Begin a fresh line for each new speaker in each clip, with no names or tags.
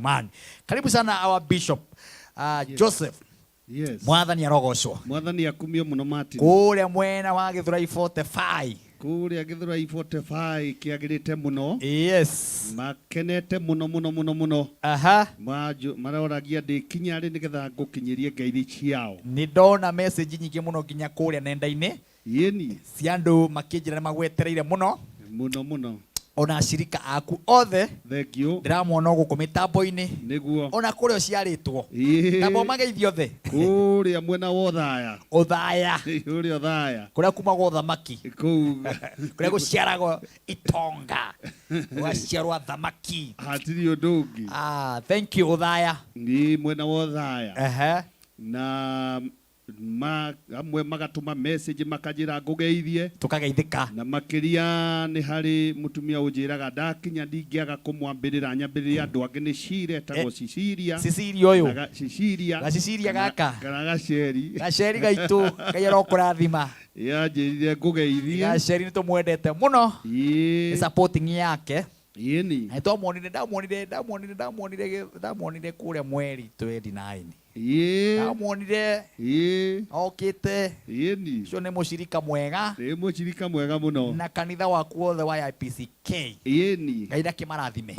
Man. Karibu sana our bishop
Yes.
Joseph.
Yes.
Mwathani arogocwo.
Mwathani akumio muno Martin.
Kuria mwena wa Githurai 45.
Kuria Githurai 45 kiagirite muno.
Yes.
Makenete muno.
Aha.
Maroragia ndikinyari nigetha ngukinyirie ngeithi ciao.
Ni ndona message nyingi muno nginya kuria nenda-ini.
Yeni.
Ciandu makinjira magwetereire muno.
Muno.
Ona ashirika aku othe.
Thank you.
Ndiramona guku mitambo-ini.
Niguo.
Ona kuria ciaritwo. Tabo mageithio the.
Kuria mwena wa Uthaya.
Uthaya.
Kuria Uthaya.
Kuria kumagwo thamaki. Kuria guciaragwo itonga. Guciarwo thamaki.
Hatiri undu.
Thank you Uthaya.
Ni mwena wa Uthaya. Na amwe magatuma message makajira ngugeithie
tukageithika
na makiria ni hari mutumia unjiraga ndakinya ndingiaga kumwambirira nyambiriria andu angi ni cire tago Cicilia
uyu
Cicilia
gaka gaceri gaitu kayero kurathima
yanjirire ngugeithie
gaceri nitumwendete muno ni supporting yake
yeni
ndamuonire kuria mweri 29 ndamuonire okite
yeni
cio ni mucirika mwega
muno
na kanitha waku wothe wa IPCK
yeni
gaida kimarathime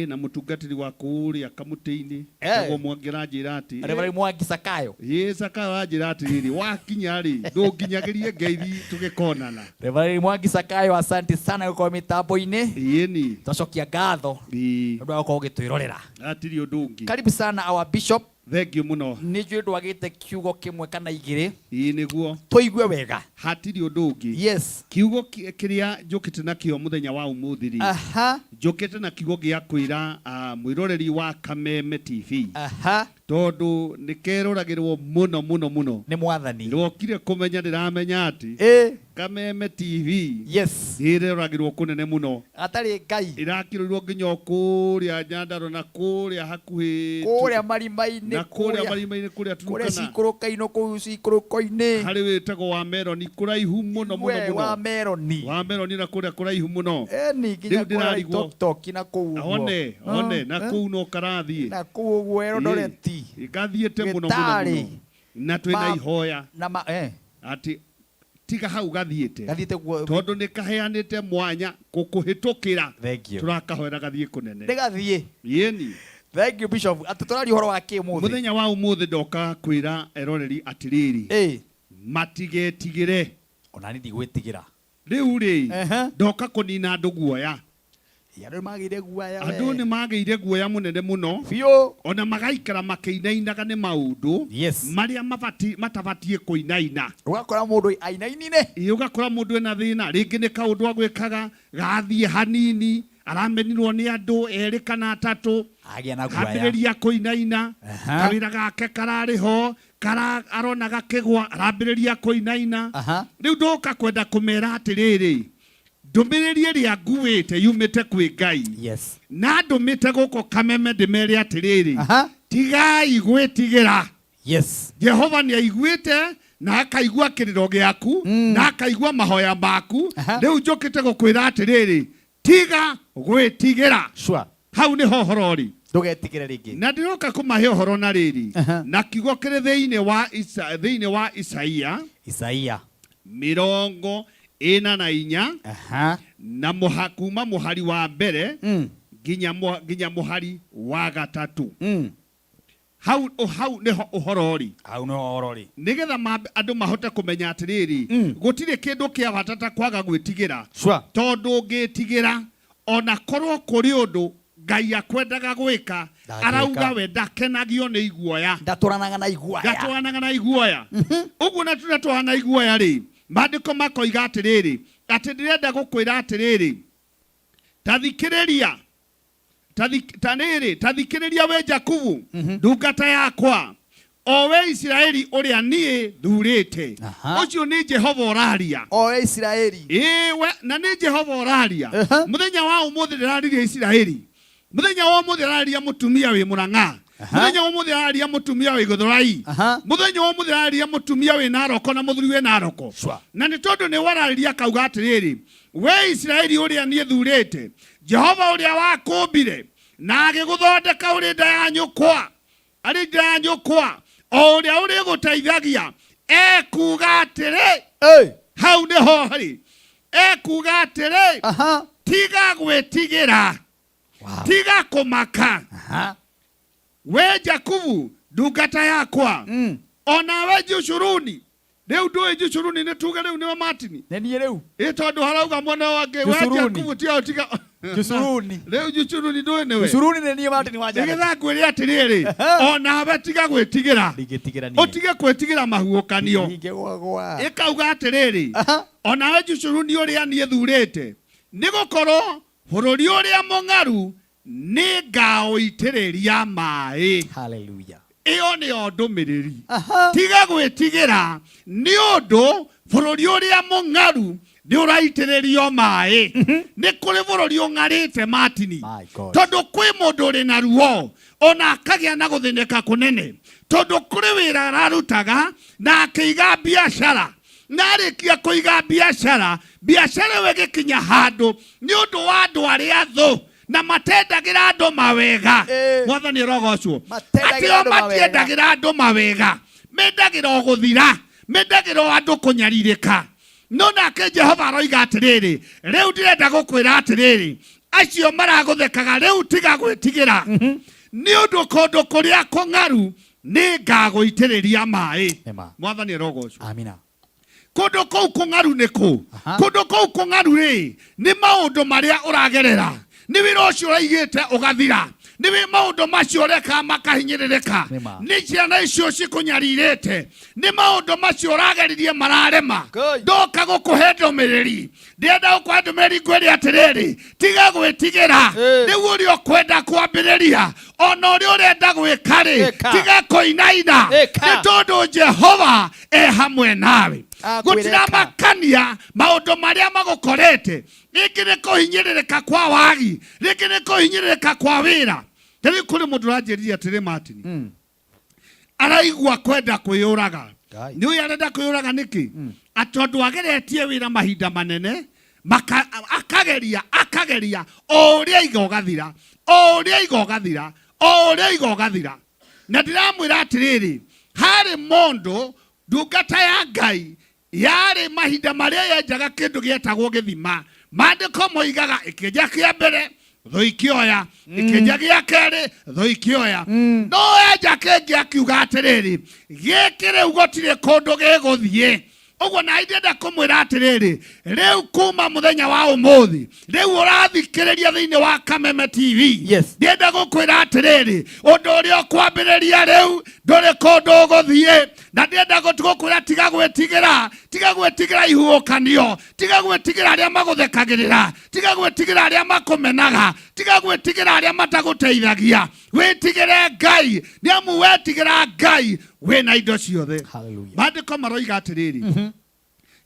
na mutungatiri wa kuria kamuti-ini tago mwangira njira ati
Reverend Mwangi Sakayo
Sakayo anjira ati riri wakinya ri ndunginyagirie ngeithi tugikonana
Reverend Mwangi Sakayo asante sana kwa mitambo-ini
yeni
twacokia ngatho ndu wa ko gitwirorera
atiri undungi
karibu sana our bishop.
Thank you muno.
Ni jwe ndwagite kiugo kimwe kana igiri
niguo
tuigue wega
hatiri undungi.
Yes.
Kiugo kiria njukite nakio muthenya wa umuthi ri njukite na kiugo gia kwira mwiroreri wa Kameme TV tondu nikeroragirwo muno
ni mwathani
rokire kumenya ndiramenya ati Kameme TV
yes
iroragirwo kunene muno
atari ngai
irakirirwo nginya kuria Nyandaro na kuria hakuhi
kuria marima-ini
kuria
kuria cikuruka-ino kuu cikuruko-ini
hari witagwo wa Meroni kuraihu muno
wa Meroni
na kuria kuraihu muno
ni nginya kuria TikTok na kuu
one na kuu no karathie
na kuu gwero ndoreti
igathiete muno na twina ihoya
na
ati tiga hau gathiete tondu ni kaheanite mwanya gukuhitukira turakahoera gathie kunene
ndigathie
yeni.
Thank you bishop atutorari horo wa kimuthi
muthenya wa umuthi ndoka kwira eroreri atiriri matigetigire
ona ni ndigwitigira
riu ri ndoka kunina andu guoya andu ni magire guoya munene muno
biu
ona magaikara makiinainaga ni maundu maria matabatie kuinaina
ugakora mundu ainainine
ugakora mundu ena thina ringi ni kaundu agwikaga gathie hanini aramenirwo ni andu eri kana atatu ambiriria kuinaina kawira gake karariho arona gakigwa arambiriria kuinaina riu ndoka kwenda kumera atiriri ndumiririe ria nguite yumite kwi Ngai na ndumite guko Kameme ndimere atiriri tigai gwitigira Jehova ni aiguite na akaigua kiriro giaku na akaigua mahoya maku riu njukite gukwira atiriri tiga gwitigira hau ni hohorori
ndugetigire ringi
na ndiroka kumahe uhoro na riri na kiugo kiri thiini wa Isaia 44 na kuma muhari wa mbere nginya muhari wa gatatu hau niho uhorori nigetha andu mahote kumenya atiriri gutire kindu kia batata kwaga gwitigira tondu ngitigira ona korwo kuri undu Ngai akwendaga gwika arauga we ndakenagio ni iguoya
ndaturanaga na iguoya
uguo na tunatwana na iguoya ri mandiko makoiga atiriri ati ndirenda gukwira atiriri tathikiriria we Jakubu ndungata yakwa o we Israeli uria nie thurite ucio ni Jehova oraria
o we Israeli
we na ni Jehova oraria muthenya wa umuthi ndirariria Israeli muthenya wa umuthi ndirariria mutumia wi Murang'a muthenya wa umuthi ndirariria mutumia wi Githurai muthenya wa umuthi ndirariria mutumia wi Naroko na muthuri wi Naroko na ni tondu ni warariria kauga atiriri we Israeli uria nie thurite Jehova uria wakumbire na agĩgũthondeka ũrĩ nda ya nyũkwa arĩ nda ya nyũkwa o ũrĩa ũrĩgũteithagia ekuga atĩrĩ hau nĩho harĩ ekuga atĩrĩ tiga gwĩtigĩra tiga kũmaka we Jakubu ndungata yakwa ona we Jushuruni rĩu ndũĩ Jushuruni nĩ tuge rĩu nĩwe Martin
nĩ niĩ rĩu
tondũ harauga mwena wangĩ we Jakubu tiga tiga
Jushuruni
rĩu Jushuruni ndũĩ nĩwe
Jushuruni nĩ niĩ Martin wa Janet
nĩgetha ngwĩre atĩrĩrĩ ona we tiga gwĩtigĩra ũtige gwĩtigĩra mahuũkanio ĩkauga atĩrĩrĩ ona we Jushuruni ũrĩa niĩ thurĩte nĩgũkorwo bũrũri ũrĩa mũng'aru nĩ ngaũitĩrĩria maĩ.
Hallelujah.
Iyo nĩyo ndũmĩrĩri tiga gwĩtigĩra nĩ ũndũ bũrũri ũrĩa mũng'aru nĩ ũraitĩrĩrio maĩ. Nĩ kũrĩ bũrũri ũng'arĩte Martin tondũ kwĩ mũndũ ũrĩ na ruo ona akagĩa na gũthĩnĩka kũnene tondũ kũrĩ wĩra ararutaga na akĩiga biacara na arĩkia kũiga biacara we gĩkinya handũ nĩ ũndũ wa andũ arĩa thũ na matendagĩra andũ mawega. Mwathani arogocwo atĩ o matiendagĩra andũ mawega mendagĩra gũthira mendagĩra andũ kũnyarirĩka. No nake Jehova aroiga atĩrĩrĩ rĩu ndĩrenda gũkwĩra atĩrĩrĩ acio maragũthekaga rĩu tiga gwĩtigĩra nĩ ũndũ kũndũ kũrĩa kũng'aru nĩ ngagũitĩrĩria maĩ. Mwathani arogocwo. Amina. Kũndũ kũu kũng'aru nĩ kũ? Kũndũ kũu kũng'aru rĩ nĩ maũndũ marĩa ũragerera nĩ wĩra ũcio ũraigĩte ũgathira nĩ maũndũ macio ũreka makahinyĩrĩrĩka nĩ ciana icio cikũnyarirĩte nĩ maũndũ macio ũrageririe mararema. Ndoka gũkũhe ndũmĩrĩri ndĩrenda gũkũhe ndũmĩrĩri ngwĩre atĩrĩrĩ tiga gwĩtigĩra nĩguo ũrĩa ũkwenda kwambĩrĩria ona ũrĩa ũrenda gwĩka rĩ tiga kũinaina nĩ tondũ Jehova hamwe nawe. Gũtiramakania maũndũ marĩa magũkorete rĩngĩ nĩ kũhinyĩrĩrĩka kwa wagi rĩngĩ nĩ kũhinyĩrĩrĩka kwa wĩra. Rĩu kũrĩ mũndũ ũranjĩrĩria atĩrĩ Martin araigua kwenda kwĩyũraga. Nĩ ũyũ arenda kwĩyũraga nĩkĩ? Atondũ ageretie wĩra mahinda manene akageria o ũrĩa igogathira o ũrĩa igogathira o ũrĩa igogathira. Na ndiramwĩra atĩrĩrĩ harĩ mũndũ ndungata ya Ngai yarĩ mahinda marĩa yenjaga kĩndũ gĩetagwo gĩthima. Maandĩko moigaga ĩkĩenja kĩa mbere thũ ikĩoya ĩkĩenja gĩa kerĩ thũ ikĩoya no enja kĩngĩ akiuga atĩrĩrĩ gĩkĩ rĩu gũtirĩ kũndũ gĩgũthiĩ. Ũguo na ndĩrenda kũmwĩra atĩrĩrĩ rĩu kuma mũthenya wa ũmũthĩ rĩu ũrathikĩrĩria thĩinĩ wa Kameme TV ndĩrenda gũkwĩra atĩrĩrĩ ũndũ ũrĩa ũkwambĩrĩria rĩu ndũrĩ kũndũ ũgũthiĩ na ndĩrenda gũkwĩra tiga gwĩtigĩra ihuhũkanio tiga gwĩtigĩra arĩa magũthekagĩrĩra tiga gwĩtigĩra arĩa makũmenaga tiga gwĩtigĩra arĩa matagũteithagia wĩtigĩre Ngai nĩamu wetigĩra Ngai wĩna indo ciothe. Maandĩko maroiga atĩrĩrĩ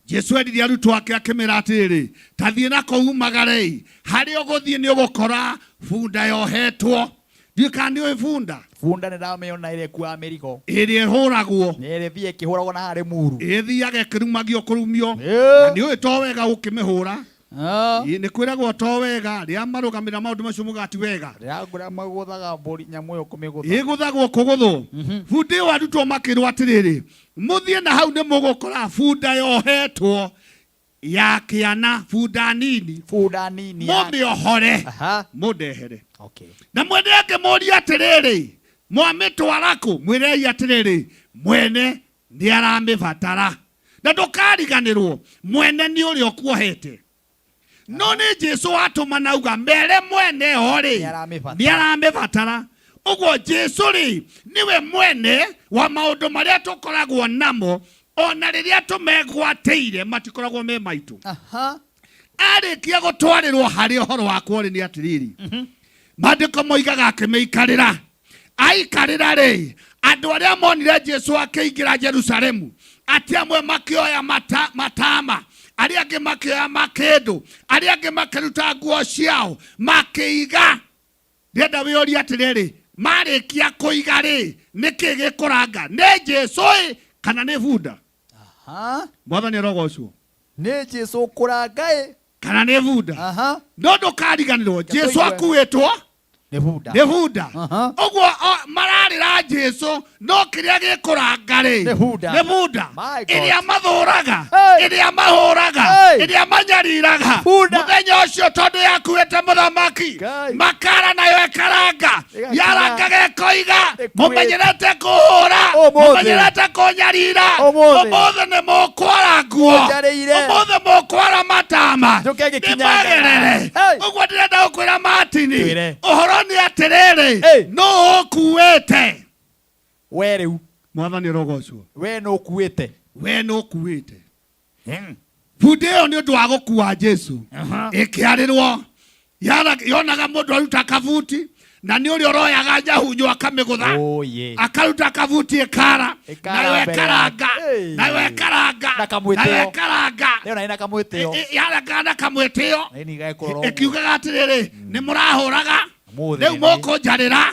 Jesu endirie arutwo ake akĩmera atĩrĩrĩ ta thiĩ na kũu umagare harĩa ũgũthiĩ nĩ ũgũkora bunda yohetwo. Ndika nĩ bunda
nĩ ndamĩona ĩrĩa ĩkuaga mĩrigo
ĩrĩa ĩhũragwo
ĩrĩa ĩthiĩ ĩkĩhũragwo na harĩ muru
ĩthiaga ĩkĩrumagio kũrumio na nĩ ũĩ to wega gũkĩmĩhũra. Nĩ kwĩragwo to wega rĩa marũgamĩra maũndũ macio mũgati wega
magũthaga mbũri nyamũ ĩyo kũmĩgũtha
ĩgũthagwo kũgũthwo. Bunda ĩyo arutwo makĩrwo atĩrĩrĩ mũthiĩ na hau nĩ mũgũkora bunda yohetwo ya kĩana bunda nini mũmĩohore mũndehere. Na mwene angĩmũria atĩrĩrĩ mwamĩtwara kũ mwĩrei atĩrĩrĩ mwene nĩ aramĩbatara. Na ndũkariganĩrwo mwene nĩ ũrĩa ũkuohete. No nĩ Jesu atũma nauga mere mwene rĩ nĩ aramĩbatara. Ũguo Jesu rĩ niwe mwene wa maũndũ marĩa tũkoragwo namo ona rĩrĩa tũmegwatĩire matikoragwo me maitũ. Arĩkia gũtwarĩrwo harĩ ũhoro wakwa rĩ nĩ atĩrĩrĩ maandĩko moigaga akĩmĩikarĩra aikarĩra rĩ andũ arĩa monire Jesu akĩingĩra Jerusalemu atĩ amwe makĩoya matama arĩa angĩ makĩoya makĩndũ arĩa angĩ makĩruta nguo ciao makĩiga. Ndĩrenda wĩyũrie atĩrĩrĩ marĩkia kũiga rĩ nĩkĩ gĩkũranga nĩ Jesu kana nĩ bunda? Mwathani arogocwo.
Nĩ Jesu kũranga
kana nĩ bunda? No ndũkariganĩrwo Jesu akuĩtwo nĩ bunda ũguo mararĩra Jesu no kĩrĩa gĩkũranga-rĩ nĩ bunda ĩrĩa mathũraga ĩrĩa mahũraga ĩrĩa manyariraga mũthenya ũcio tondũ yakuĩte mũthamaki makara nayo ĩkaranga yarangaga ĩkoiga mũmenyerete kũhũra mũmenyerete kũnyarira ũmũthĩ nĩ mũkwarangwo ũmũthĩ mũkwara matama nĩmagerere ũguo ndĩrenda gũkwĩra Martini ũhoro nĩ atĩrĩrĩ no ũkuĩte
we rĩu
Mwathani rogocwo
we no ũkuĩte
bunda ĩyo nĩ ũndũ wa gũkua Jesu ĩkĩarĩrwo yonaga mũndũ aruta kabuti na nĩ ũrĩa ũroyaga njahunyo akamĩgũtha akaruta kabuti ĩkara nayo ĩkaranga yaranga na kamwĩtĩo ĩkiugaga atĩrĩrĩ nĩ mũrahũraga rĩu mũkũnjarĩra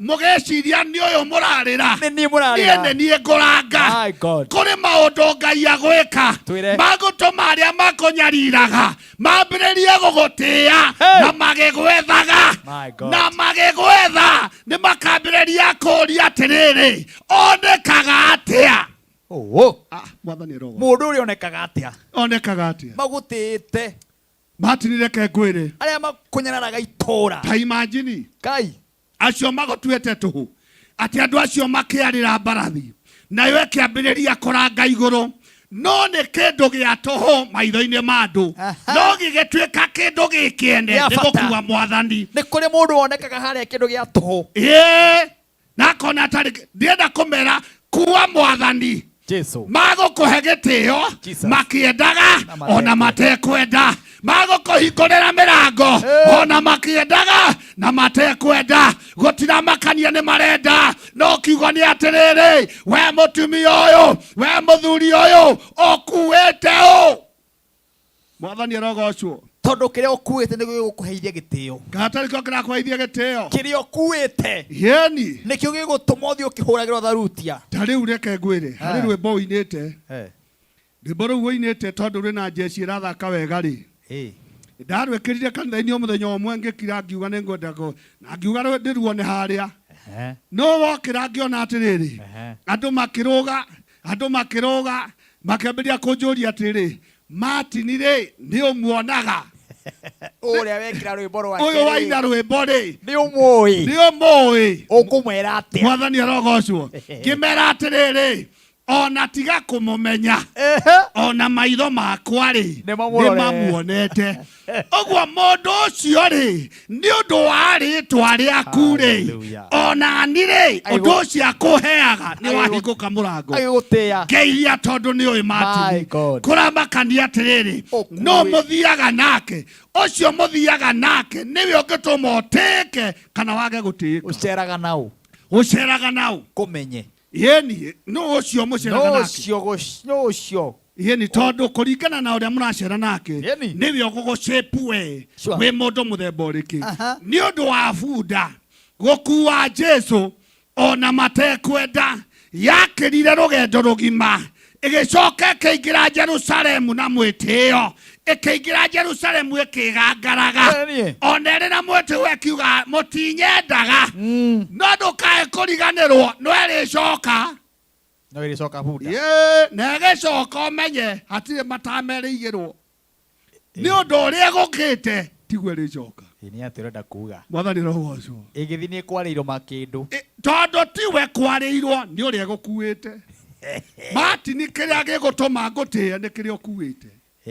mũgeciria nĩ ũyũ mũrarĩra niĩ nĩ ngũranga kũrĩ maũndũ Ngai agwĩka magũtũma arĩa makũnyariraga mambĩrĩrie gũgũtĩĩa na magĩgwetha nĩ makambĩrĩria kũũria atĩrĩrĩ onekaga atĩa
mũndũ ũrĩa onekaga atĩa magũtĩĩte
Martini reke ngwĩre
arĩa makũnyararaga itũũra
ta imagine acio magũtuĩte tũhũ atĩ andũ acio makĩarĩra mbarathi nayo ĩkĩambĩrĩria kũranga igũrũ no nĩ kĩndũ gĩa tũhũ maitho-inĩ ma andũ no gĩgĩtuĩka kĩndũ gĩkĩende nĩ gũkua Mwathani
nĩ kũrĩ mũndũ wonekaga harĩa kĩndũ gĩa tũhũ
na akona atarĩ ndĩrenda kũmera kuua Mwathani magũkũhe gĩtĩo makĩendaga ona matekwenda magũkũhingũrĩra mĩrango ona makĩendaga na matekwenda gũtiramakania nĩ marenda no kiugo nĩ atĩrĩrĩ we mũtumia ũyũ we mũthuri ũyũ ũkuĩte ũ Mwathani arogocwo
tondũ kĩrĩa ũkuĩte nĩ gĩgũkũheithia gĩtĩo
gatarĩ ko kĩrakũheithia gĩtĩo
kĩrĩa ũkuĩte nĩkĩo gĩgũtũma ũthiĩ ũkĩhũragĩrwo tharutia
ta rĩu reke ngwĩre harĩ rwĩmbo ũinĩte rwĩmbo rũu ũinĩte tondũ rwĩna njeci ĩrathaka wega-rĩ ndarwĩkĩrire kanitha-inĩ o mũthenya ũmwe ngĩkira ngiuga nĩ ngwenda na ngiuga ndĩruone harĩa no wokĩra ngĩona atĩrĩrĩ andũ makĩrũga makĩambĩrĩria kũnjũria atĩrĩrĩ Martini-rĩ nĩ ũmuonaga
ũrĩa wekĩra rwĩmbo rwake
ũyũ waina rwĩmbo-rĩ
nĩ ũmũĩ ũkũmwĩra atĩa
Mwathani arogocwo ngĩmera atĩrĩrĩ ona tiga kũmũmenya ona maitho makwa-rĩ nĩ mamuonete ũguo mũndũ ũcio-rĩ nĩ ũndũ wa rĩĩtwa rĩaku-rĩ ona ni-rĩ ũndũ ũcio akũheaga nĩ wahingũka mũrango ngeithia tondũ nĩ ũĩ Martini kũramakania atĩrĩrĩ no mũthiaga nake ũcio mũthiaga nake nĩwe ũngĩtũma ũtĩĩke kana wage gũtĩĩka ũceraga naũ
kũmenye
yeni no ũcio mũceraga nake
no ũcio
yeni tondũ kũringana na ũrĩa mũracera nake nĩwe ũgũgũcape wĩ mũndũ mũthemba ũrĩkĩ nĩ ũndũ wa bunda gũkua Jesu ona matekwenda yakĩrire rũgendo rũgima ĩgĩcoka ĩkĩingĩra Jerusalemu na mwĩtĩo ĩkĩingĩra Jerusalemu ĩkĩgangaraga ona ĩrĩ na mwĩtĩo ĩkiuga mũtinyendaga no ndũkae kũriganĩrwo no ĩrĩcoka bunda na ĩgĩcoka ũmenye hatirĩ matamerĩigĩrwo nĩ ũndũ ũrĩa gũkĩte tiguo ĩrĩcoka
nĩ atĩ ũrenda kuga
Mwathani rogocwo
ĩgĩthiĩ nĩ kwarĩirwo makĩndũ
tondũ tiwe kwarĩirwo nĩ ũrĩa gũkuĩte Martini kĩrĩa gĩgũtũma ngũtĩe nĩ kĩrĩa ũkuĩte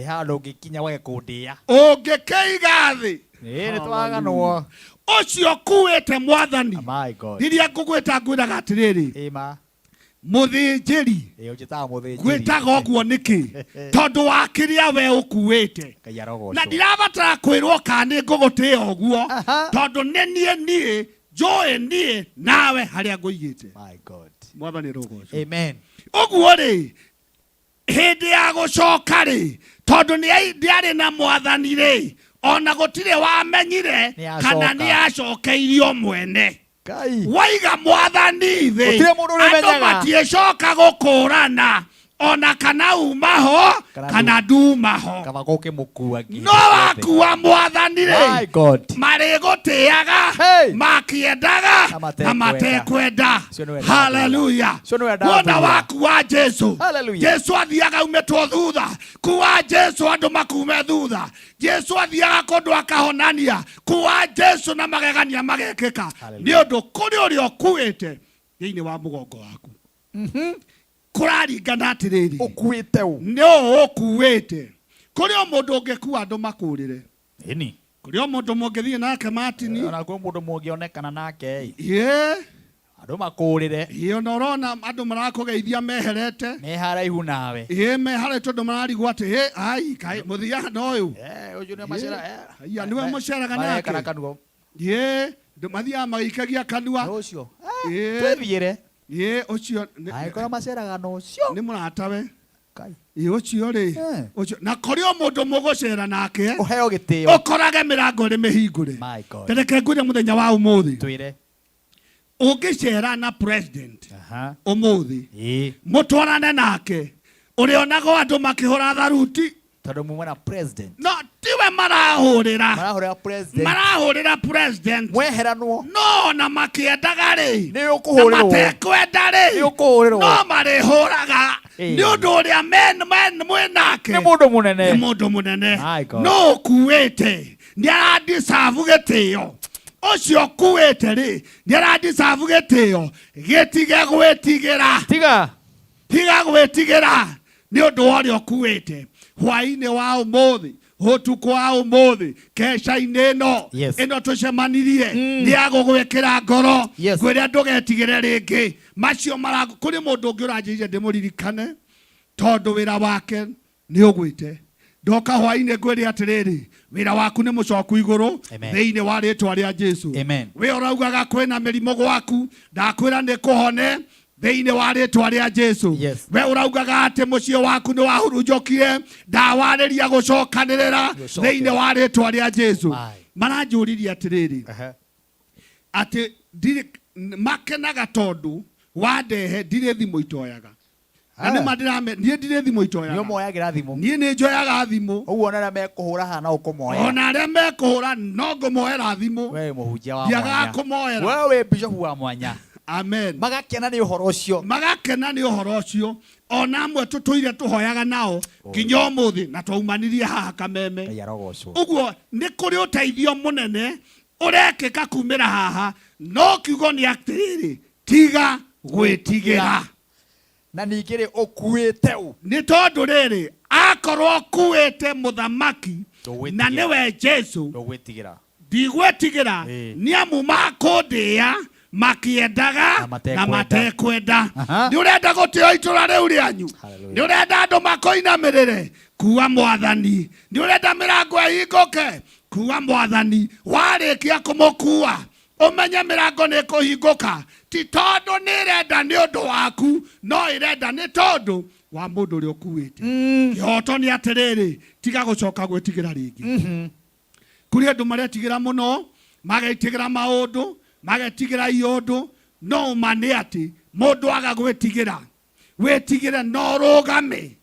handũ ũngĩkinya wage kũndĩa
ũngĩkĩiga thĩ
nĩ twaganwo
ũcio ũkuĩte Mwathani rĩrĩa ngũgwĩta ngwĩraga atĩrĩrĩ mũthĩnjĩri gwĩtaga ũguo nĩkĩ tondũ wa kĩrĩa we ũkuĩte na ndirabatara kwĩrwo kana nĩ ngũgũtĩĩa ũguo tondũ nĩ niĩ njũĩ niĩ nawe harĩa ngũigĩte Mwathani rogocwo ũguo-rĩ hĩndĩ ya gũcoka-rĩ tondũ nĩarĩ na Mwathani-rĩ ona gũtirĩ wamenyire kana nĩ acokeirio mwene waiga Mwathani thĩ andũ matiĩcoka gũkũrana ona kana umaho kana ndumaho
kaba goke mukua ngi
no wakuwa mwathani
my God
marigoteaga makiendaga na matekwenda haleluya wona wakuwa Jesu Jesu athiaga umetwo thutha kuwa Jesu andu makume thutha Jesu athiaga kondu akahonania kuwa Jesu na magegania magekeka ni undu kuri uri okuite thiini wa mugongo waku kuraringana atiriri
ukuite u
no ukuite kuri o mundu ungekuwa andu makurire
ini
kuri o mundu mungithie nake matini
ona kuri mundu mungionekana nake andu makurire
ona urona andu marakugeithia meherete
meharaihu nawe
meharete andu mararigwo ati ai kai muthia no uyu
uyu ni macera
ya niwe muceraga nake ndu mathia magikagia kanua
ucio twithiire
ucio
aikora maceraga no ucio
ni muratawe kai ucio ri ucio na kuri o mundu mugucera nake
uheo gitio
ukorage mirango ri mihingure tereke ngure muthenya wa umuthi
twire
ungicera na president umuthi mutwarane nake urionaga andu makihura tharuti
tondu mumwe president
no tiwe marahurira president
mweheranwo
no na makiendaga ri
ni ukuhurirwo
matekwenda ri
ni ukuhurirwo
no marihuraga ni undu uria men mwenake
ni mundu munene
no kuite ni aradisavu gitio ucio kuite ri ni aradisavu gitio gitige gwitigira tiga gwitigira ni undu uria kuite hwaine wa umuthi hutuko wa umuthi kesha-ini ino tucemanirie ni agugwikira ngoro kwira ndugetigire ringi macio marago kuri mundu ungi uranjirire ndimuririkane tondu wira wake ni ugwite ndoka hwaine ngwire atiriri wira waku ni mucoku iguru thiini wa ritwa ria Jesu we uraugaga kwina mirimo gwaku ndakwira ni kuhone thiini wa ritwa ria Jesu we uraugaga ati mucio waku ni wahurunjokire ndawariria gucokanirira thiini wa ritwa ria Jesu maranjuririe atiriri ati makenaga tondu wandehe ndire thimu itoyaga ani madirame nie ndire thimu itoyaga
nio moyagira thimu
nie ni njoyaga thimu
uguo na mekuhura hana ukumoya
ona re mekuhura no ngumoera thimu
we muhunjia wa mwanya
yaga kumoera
wewe bishop wa mwanya amen
magakena ni uhoro ucio ona amwe tutuire tuhoyaga nao nginya umuthi na twaumanirie haha Kameme uguo ni kuri uteithio munene urekeka kumira haha no kiugo ni atiriri tiga gwitigira
na ningiri ukuite u
ni tondu riri akorwo kuite muthamaki na niwe Jesu ndigwitigira ni amu makundia makiendaga na matekwenda ni urenda gutio itura riu rianyu ni urenda andu makoinamirire kuwa mwathani ni urenda mirango ihinguke kuwa mwathani warikia kumukuwa umenye mirango ni kuhinguka ti tondu ni irenda ni undu waku no irenda ni tondu wa mundu uri ukuwite kioto ni atiriri tiga gucoka gwitigira ringi kuri andu maretigira muno magetigira maundu magetigira iondu no mane ati mundu aga gwetigira wetigire no rugame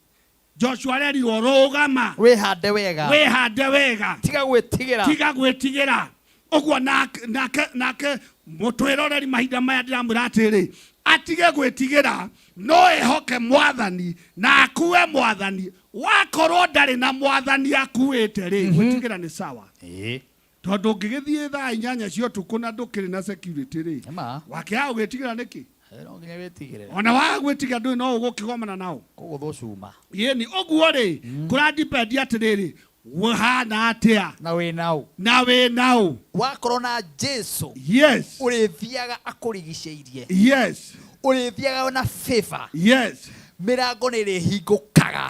Joshua rerirwo rugama
wihande wega
tiga gwetigira uguo nake mutwiroreri mahinda maya ndiramwira atiri atige gwetigira no ehoke mwathani na akuwe mwathani wakorwo ndari na mwathani akuwite ri gwetigira ni sawa tondu ngigithie thaa 8 cia utuku na ndukiri na security ri wakiaga gwetigira niki ona waga gwetigira ndu no ugukigomana nao
kuguthucuma
yeni uguo ri kuradipendi atiriri wahana atia na we nao
wakorwo na Jesu urithiaga akurigiceirie urithiaga na favor mirango ni rihingukaga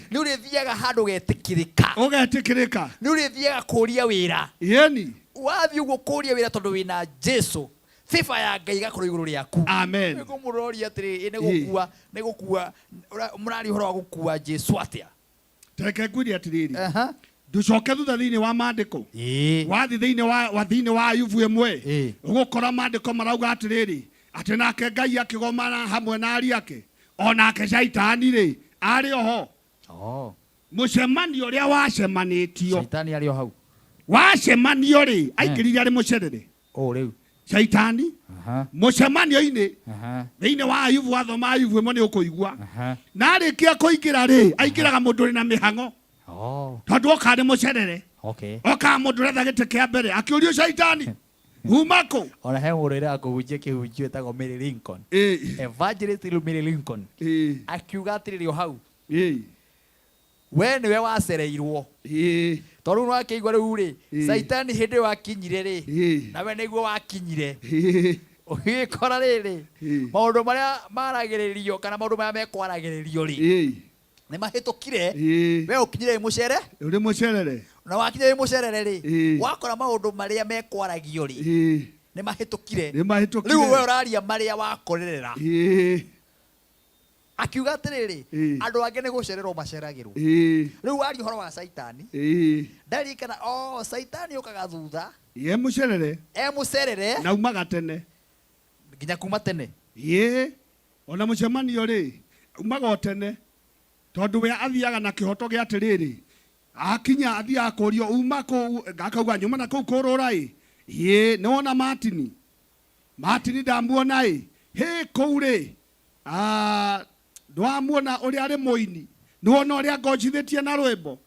ni urithiaga handu ugetikirika ni urithiaga kuria wira wathi uguo kuria wira tondu wina Jesu favor ya Ngai gakorwo iguru riaku
amen
niko murori atiri ni gukua murari horo wa gukua Jesu atia
teke ngwiri atiriri ducoke thutha thiini wa mandiko wathi thiini wa Ayubu imwe ugukora mandiko marauga atiriri ati nake Ngai akigomana hamwe na ari ake onake shaitani ri ari oho mucemanio ria wacemanitio
shaitani ari hau
wacemanio ri aingirire ari mucerere
riu
shaitani mucemanio-ini thiini wa Ayubu wathoma Ayubu imwe ni ukuigua na arikia kuingira ri aingiraga mundu ri na mihango tondu oka ni mucerere oka mundu retha gite kia mbere akiurio shaitani humako
ona he mundu ira kuhunjia kihunjio etagwo Mary Lincoln evangelist Mary Lincoln akiuga atiriri hau we niwe wacereirwo tondu no akigwa riu ri shaitani hindi wakinyire ri nawe niguo wakinyire ugikora riri maundu maria maragiririo kana maundu maria mekwaragiririo ri ni mahitukire we ukinyire mucere
uri mucerere
na wakinyire mucerere ri wakora maundu maria mekwaragio ri ni mahitukire riu we uraria maria wakorerera akiuga atiriri andu ange ni gucererwo maceragirwo riu wari horo wa shaitani ndarikana shaitani ukaga thutha
ye mucerere
na
umaga tene
nginya kuma tene
ona mucemanio ri umaga tene tondu we athiaga na kihoto gia atiriri akinya athia akurio uma ku gakauga nyuma na kuu kurura ni wona Martin ndamuona he kuu ri ndwamuona uria ari muini ni wona uria ngojithitie na rwimbo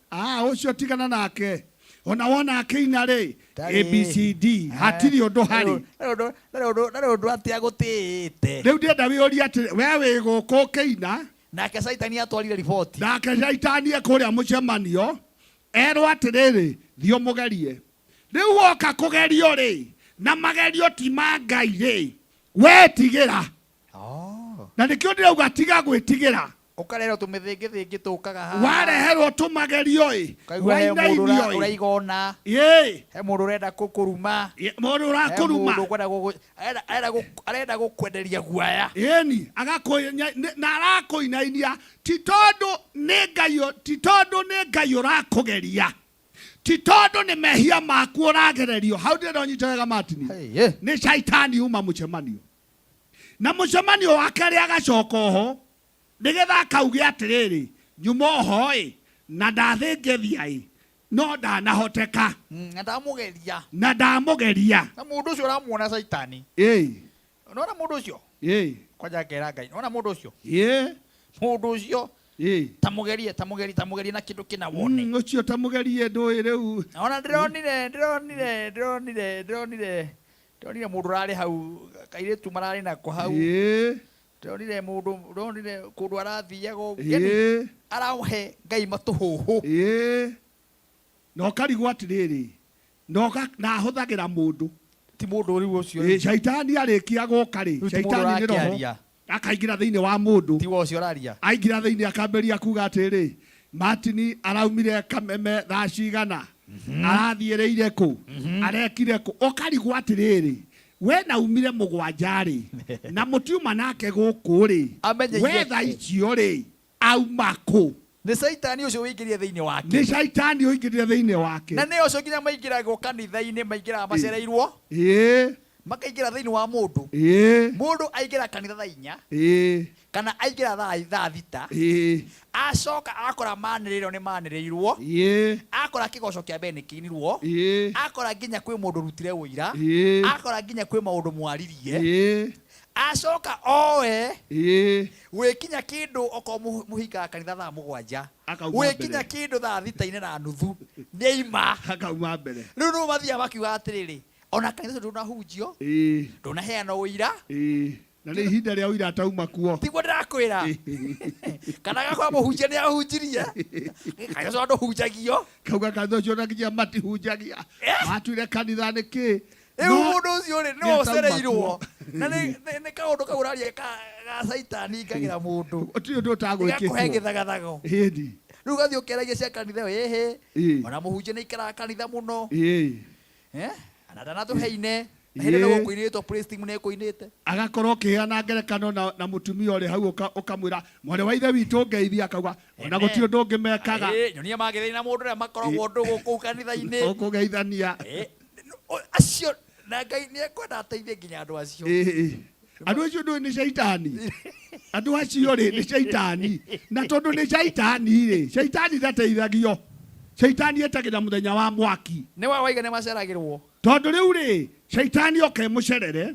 ucio tigana nake ona wona akiina ri ABCD hatiri undu hari
na undu atia gutite
riu ndienda wiuria ati we wi guku kiina
nake shaitani atwarire riboti
nake shaitani ekuria mucemanio erwo atiriri thio mugerie riu woka kugerio ri na magerio ti ma Ngai ri we tigira na nikio ndirauga tiga gwitigira
ukarero tumithingi tukaga ha
wareherwo tumagerio
waina uraigona he mundu urenda kukuruma
mundu urakuruma
arenda gukwenderia guaya
ni agakonya na arakoinainia ti tondu ni Ngai urakugeria ti tondu ni mehia maku uragererio hau ndironyita wega Martin ni shaitani uma mucemanio na mucemanio wake ri agacoka ho nigetha akauge atiriri nyuma ho na ndathingithia no ndanahoteka na ndamugeria
na mundu ucio uramuona shaitani nona mundu ucio kwaja ngera Ngai nona mundu ucio mundu ucio tamugerie na kindu kina wone
ucio tamugerie ndui riu
ona ndionire mundu rari hau kairetu marari nako hau ndionire mundu kundu arathiaga ngeni arahe Ngai matuhuhu
no karigwo atiriri no na huthagira mundu
ti mundu riu ucio
shaitani arikia guka ri shaitani ni roho akaingira thiini wa mundu
ti wocio raria
aingira thiini akamberia kuga atiri Martin araumire Kameme thaa cigana arathiireire ku arekire ku ukarigwo atiriri we na umire mugwanja ri na mutiuma nake guku ri we thaa icio ri auma ku
ni shaitani ucio wingirie thiini wake
ni shaitani uingirire thiini wake
na ni ucio nginya maingiragwo kanitha-ini maingiraga macereirwo makaingira thiini wa mundu mundu aingira kanitha thaa 4 kana aingira thaa 6 acoka akora maniriro ni manirirwo akora kigoco kia mbere kinirwo akora nginya kwi mundu rutire uira akora nginya kwi maundu mwaririe acoka wikinya kindu oko muhika kanitha thaa 7 wikinya kindu thaa 6:30 neima
akauma mbere
riu no mathia makiuga atiriri ona kanitha ndunahunjio ndunaheana uira
na ni ihinda ria uira atauma kuo
tiguo ndirakwira kana gakwa muhunjia ni ahunjirie kanitha nduhunjagio
kauga kanitha ucio nakinya matihunjagia matuire kanitha niki
mundu ucio ri no ucereirwo na ni kaundu kau uraria ga shaitani ngagira mundu
utio ndutagwikitwo
kuhe githagathago riu gathio keragia cia kanitha io ona muhunjia ni ikara kanitha muno ana ndanatuheine hĩndĩ nĩ gũkũinĩtwo praise team nĩ ĩkũinĩte
agakorwo kĩheana ngerekano na mũtumia ũrĩ hau ũkamwĩra mwarĩ wa ithe witũ ngeithia akauga ona gũtirĩ ũndũ ũngĩmekaga
nyonia magĩthĩi na mũndũ ũrĩa makoragwo ũndũ gũkũ kanitha-inĩ
ũkũgeithania
acio na Ngai nĩ ekwenda ateithie nginya andũ acio
Andu acio ndu ni shaitani. Andu acio ri ni shaitani. Na tondu ni shaitani ri, shaitani ndateithagio. Shaitani etagira muthenya wa mwaki.
Ni wa waiga ni maceragirwo.
Tondu riu ri, shaitani oke mucerere.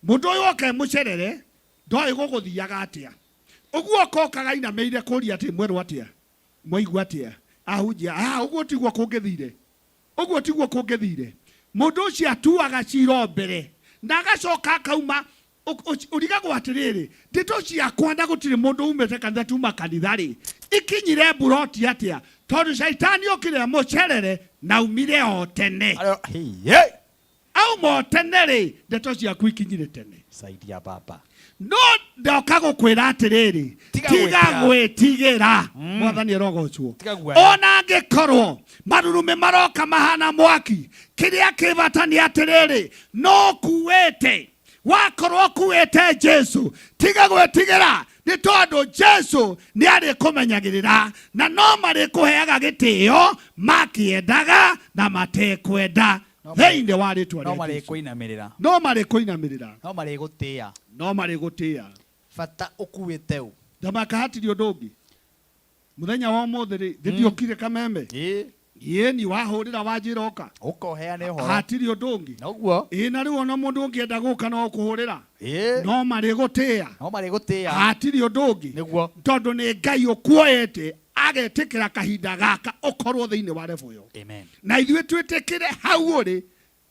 Mundu uyu oke mucerere, ndoi guguthiaga atia. Uguo kokaga ina meire kuria ati mweru atia. Mwaigua atia. Ahunjia, uguo tiguo kungithire. Uguo tiguo kungithire. Mundu ucio atuaga cira mbere. Na agacoka akauma urigagwo atiriri. Ndeto ciakwa na gutire mundu umete kanitha tuma kanitha ri. Ikinyire buroti atia. Tondu shaitani okire mucerere na umire o tene. Au mo tene ri, ndeto ciaku ikinyire tene.
Saidia baba.
No ndoka gukwira atiriri. Tiga gwitigira. Mwathani rogocwo. Ona ngikorwo marurume maroka mahana mwaki. Kiria kibatani atiriri. No kuwete. Wakorwo kuwete Jesu. Tiga gwitigira. Ni tondu Jesu ni ari kumenyagirira na no mari kuheaga gitio makiendaga na matekwenda. Theinde waritwa
no mari kuinamirira.
No mari kuinamirira.
No mari gutia.
No mari gutia.
Fata ukuwete u.
Ndamaka hatiri ndungi. Muthenya wa mothe ri ndithiokire Kameme. Ni wahurira wajiroka.
Ukoheane horo.
Hatiri ndungi.
Noguo.
Na riu ona mundu ungienda guka no kuhurira. No mari gutia.
No mari gutia.
Hatiri ndungi.
Niguo.
Tondu ni Ngai ukuoyete agetikira kahinda gaka ukorwo thiini wa revoyo.
Amen.
Na ithuĩ twĩtĩkĩre hau ũrĩ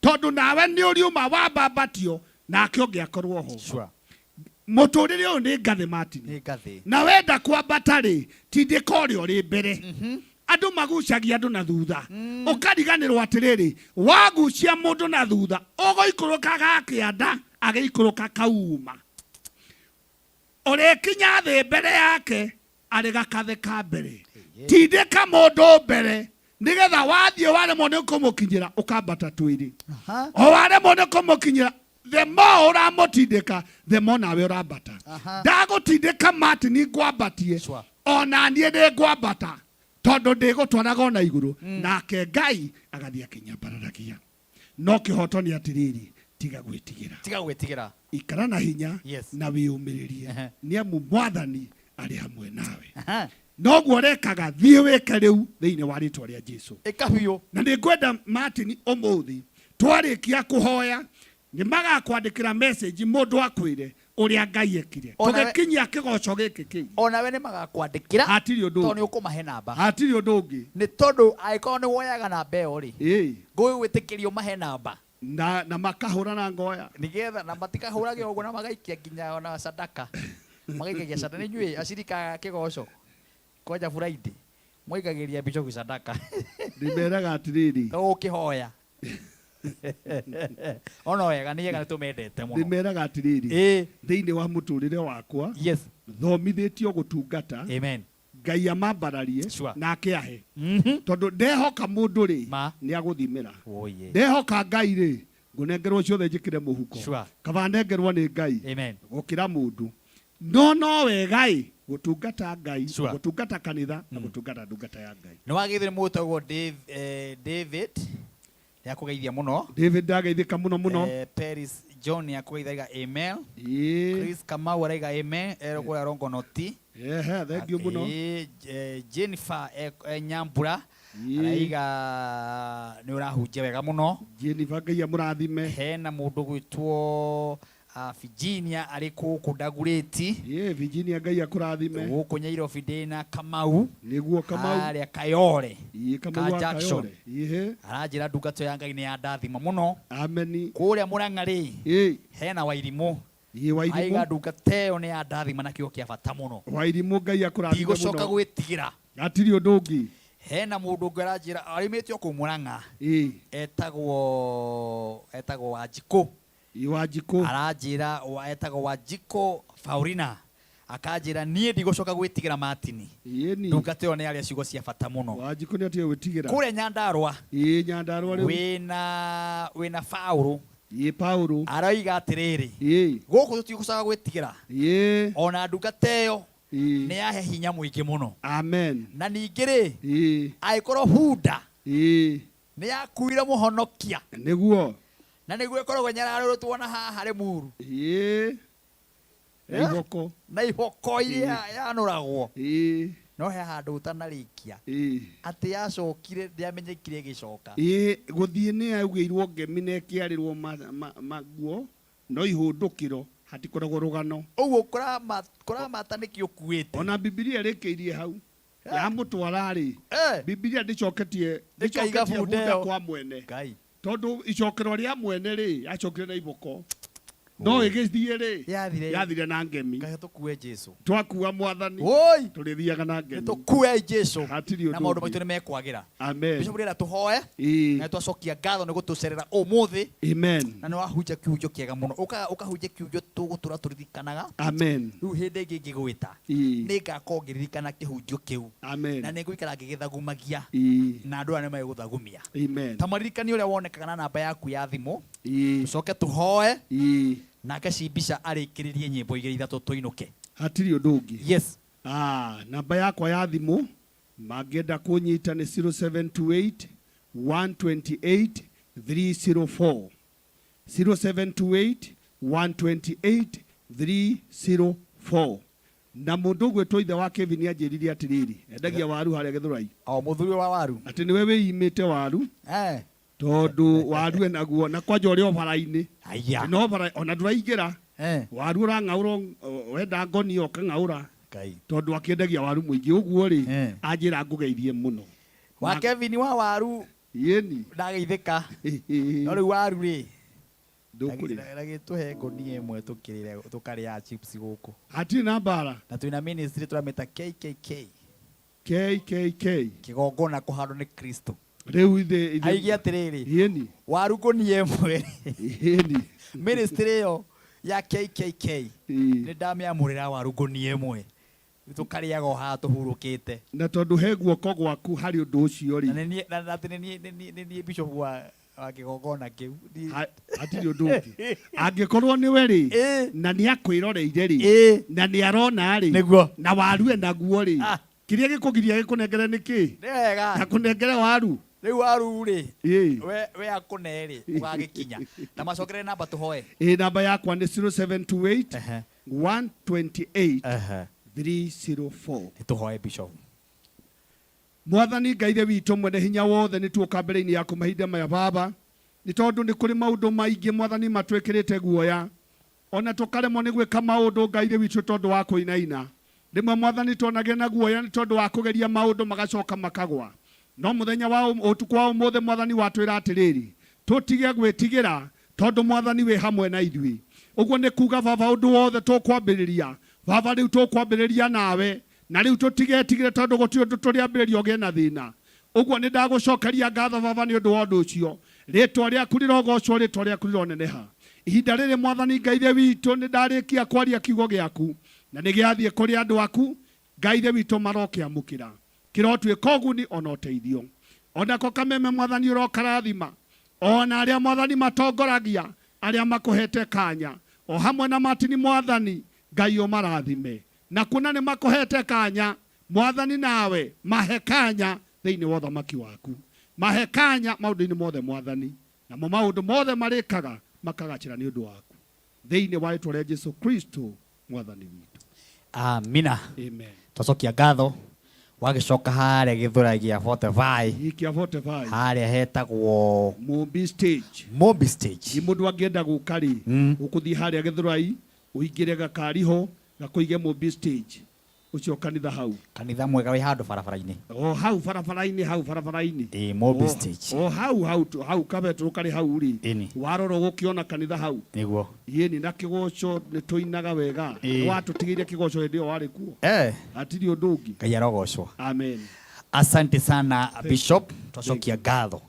tondu nawe nĩ ũriuma wambambatio nake ũngĩ akorwo ho.
Sure.
Mũtũrĩre ũyũ nĩ ngathĩ Martin.
Nĩ ngathĩ.
Na wenda kwambata rĩ tindĩka ũrĩa ũrĩ mbere. Andũ magucagia andũ na thutha. Ũkariganĩrwo atĩrĩrĩ wagucia mũndũ na thutha ũgũikũrũka gakĩanda agĩikũrũka kauma. Ũrĩkinya thĩ mbere yake arĩ gakathe ka mbere. Tindĩka mũndũ mbere nigetha wathiĩ waremwo nĩ kũmũkinyĩra ũkambata twĩrĩ. O waremwo nĩ kũmũkinyĩra the more ũramũtindĩka the more nawe ũrambata. Ndagũtindĩka Martin ngwambatie ona niĩ nĩ ngwambata tondu ndigũtwaraga ona igũrũ nake Ngai agathiĩ akĩnyambararagia. No kĩhoto nĩ atĩrĩrĩ tiga gwĩtigĩra. Tiga gwĩtigĩra. Ikara na hinya na wĩyũmĩrĩrie nĩamu Mwathani arĩ hamwe nawe. Noguo rekaga thiĩ wĩke rĩu thĩinĩ wa rĩtwa rĩa Jesu. Ĩkabiũ. Na nĩ ngwenda Martin ũmũthĩ twarĩkia kũhoya nĩ magakwandĩkĩra message mũndũ akwĩre ũrĩa Ngai ekire. Tũgĩkinyia kĩgoco gĩkĩ kĩu. Ona we nĩ magakwandĩkĩra. Hatirĩ ũndũ. Tondũ nĩ ũkũmahe namba. Hatirĩ ũndũ ũngĩ. Nĩ tondũ angĩkorwo nĩ woyaga namba ĩyo rĩ. Ngũgwĩtĩkĩria ũmahe namba. Na makahũra na ngoya. Nĩgetha na matikahũrage ũguo na magaikia nginya ona sadaka. Magaikia sadaka nĩ njũĩ acirika kĩgoco. Koja Friday mwigagiria bicho sadaka. Ndimeraga atiriri. Ũkĩhoya. Ono wega nĩ yega tumendete mũno. Ndimeraga atiriri. Thĩinĩ wa mũtũrĩre wakwa. Yes. Thomithĩtio gũtungata. Amen. Ngai amambararie nake ahe. Tondu ndehoka mũndũ rĩ nĩ agũthimĩra. Ndehoka Ngai rĩ ngũnengerwo ciothe njĩkĩre mũhuko. Kaba nengerwo nĩ Ngai. Amen. Gũkĩra mũndũ. No wega ĩ gũtungata Ngai, gũtungata kanitha na gũtungata ndungata ya Ngai. Nĩ wagĩthire mũtagwo David nĩ akũgeithia mũno. David ndageithĩka mũno mũno. Paris John nĩ akũgeithaga amen. Chris Kamau araiga amen erogwo arongonoti. Thank you mũno. Jennifer Nyambura araiga nĩ ũrahunjia wega mũno. Jennifer Ngai amũrathime. Hena mũndũ gwĩtwo Virginia ariko kudagureti. Virginia Ngai akurathime. Guko Nyairobi ndina Kamau. Niguo Kamau. Aria Kayore. Kamau Jackson. Arajira ndugato ya Ngai ni ya ndathima muno. Amen. Kuria Murang'a ri. Hena Wairimu. Wairimu. Aiga ndugate ni ya ndathima na kio kia bata muno. Wairimu Ngai akurathime muno. Igocoka gwitigira. Atiri undu ungi. Hena mundu ngarajira arimetio ku Murang'a. Etagwo Wanjiko. Iwajiko arajira etagwo Wanjiko Faurina akajira nie ndigocoka gwitigira Martin ndungate one aria ciugo cia bata muno. Wanjiko ni atie gwitigira kure Nyandarua. Nyandarua ri wina Paulo araiga atiriri guku tutigucoka gwitigira ona ndungate yo ni yahe hinya muingi muno. Amen. Na ningiri aikorwo Huda ni yakuire muhonokia niguo na niguo korwo nyararutwo na haha harĩ muru.
na ihoko iria yanuragwo no he handu utanarikia ati yacokire ndiamenyekire gicoka
guthie ni augirwo ngemi na kiarirwo maguo no ihundukiro hatikoragwo rugano
uguo kuramata niki ukuite
ona Biblia rikiirie hau ya mutwara ri Biblia ndicoketie buda kwa mwene tondu icokero ria mwene ri yacokire na iboko no igithie ri yathire na ngemi
kae tukue Jesu
twakua mwathani turithiaga na ngemi
tukue Jesu na maundu maitu ni mekwagira
amen
Bishop rira tuhoe na twacokia ngatho ni gutucerera umuthi
amen
na ni wahunja kiunjo kiega muno ukahunja kiunjo tugutura turirikanaga
amen
riu hindi ingi ngigwita ni ngako ngiririkana kihunjo kiu
amen
na ni ngwikara ngigithagumagia na andu ane meguthakumia
amen
tamaririkani uria wonekaga na namba yaku ya thimu tucoke tuhoe nake cibisha arikiririe nyimbo igiri ithatu tuinuke
hatiri undu ungi
yes
namba yakwa ya thimu mangenda kunyita ni 0728 128 304 0728 128 304 na mundu gwetwo ithe wa Kevin anjiririe atiriri endagia waru haria Githurai
muthuri wa waru
ati niwe wiyimite waru tondu waru enaguo na kwanja uri obara-ini no bara ona nduraingira waru urang'aura wenda ngoni ukang'aura tondu akiendagia waru muingi uguo ri anjira ngugeithie muno
wa Kevin wa waru
yeni
ndageithika no riu waru ri ndagituhe ngoni imwe tukirire tukaria chips guku
hati na bara
na twina ministry turamita KKK kigongona kuhandwo ni Kristo
riu ithe
aigi atiriri
yeni
waru ngoni imwe
yeni
ministry yo ya KKK ni ndamiamurira waru ngoni imwe tukariaga o ha tuhurukite
na tondu he guoko gwaku hari undu ucio ri
na ni bishop wa kigongona kiu
atiri undu ungi angikorwo ni we ri na ni akwiroreire ri na ni arona ri na waru enaguo ri kiria gikugiria gikunengere niki
wega
na kunengere waru
riu waru ri we akuneri ugagikinya na macokere namba tuhoe
namba yakwa ni 0728 128 304
tuhoe bishop
mwathani Ngai witũ mwene hinya wothe nĩ tuoka mbere-inĩ yaku mahinda maya baba nĩ tondũ nĩ kũrĩ maũndũ maingĩ mwathani matwĩkĩrĩte guoya ona tũkaremwo nĩ gwĩka maũndũ Ngai witũ tondũ wa kũinaina rĩmwe mwathani tuonage na guoya nĩ tondũ wa kũgeria maũndũ magacoka makagwa no mũthenya wa ũtukũ wa ũmũthĩ mwathani watwĩra atĩrĩrĩ tũtige gwĩtigĩra tondũ mwathani wĩ hamwe na ithuĩ ũguo nĩ kuga baba ũndũ wothe tũkwambĩrĩria baba rĩu tũkwambĩrĩria nawe na riu tutigetigire tondu gutio turiambiriria ogie na thina uguo ni ndagucokeria ngatho baba ni undu wa undu ucio ritwa riaku rirogocwo ritwa riaku rironeneha ihinda riri mwathani Ngai witu ni ndarikia kwaria kiugo giaku na ni giathie kuri andu aku Ngai witu marokiamukira kirotwika uguni ona uteithio ona ko Kameme mwathani urokarathima ona aria mwathani matongoragia aria makuhete kanya o hamwe na matini mwathani Ngai umarathime na kuna ni makohete kanya mwathani nawe mahekanya thiini wa uthamaki waku mahekanya maundu-ini mothe mwathani na maundu mothe marikaga makagacira ni undu waku thiini wa rĩĩtwa rĩa Jesu Kristo mwathani witu
amina
amen
twacokia ngatho wagicoka haria Githurai gia
45
haria hetagwo
Mombi stage
ni
mundu angienda guka ri ukuthi haria Githurai uingire gakariho gakuige Mombi stage ucio kanitha
mwega wi handu barabara-ini
hau barabara-ini
Mombi stage
hau kabetru kari hau ri waroro gukiona kanitha hau
niguo
yeni na kigoco ni tuinaga wega watutigire kigoco ndio wari kuo atiri undu ungi
Ngai arogocwo
amen
asante sana bishop twacokia ngatho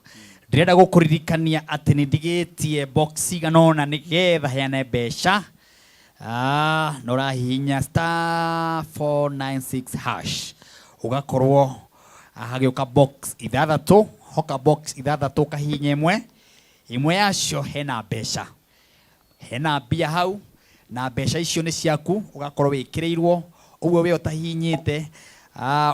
ndirenda gukuririkania ati ni ndigitie box iganona nigetha heane mbeca no rahihinya *496 hash ugakorwo hagioka box ithathatu hoka box ithathatu kahihinya imwe yacio hena mbeca hena mbia hau na mbeca icio ni ciaku ugakorwo wikirirwo uguo we utahihinyite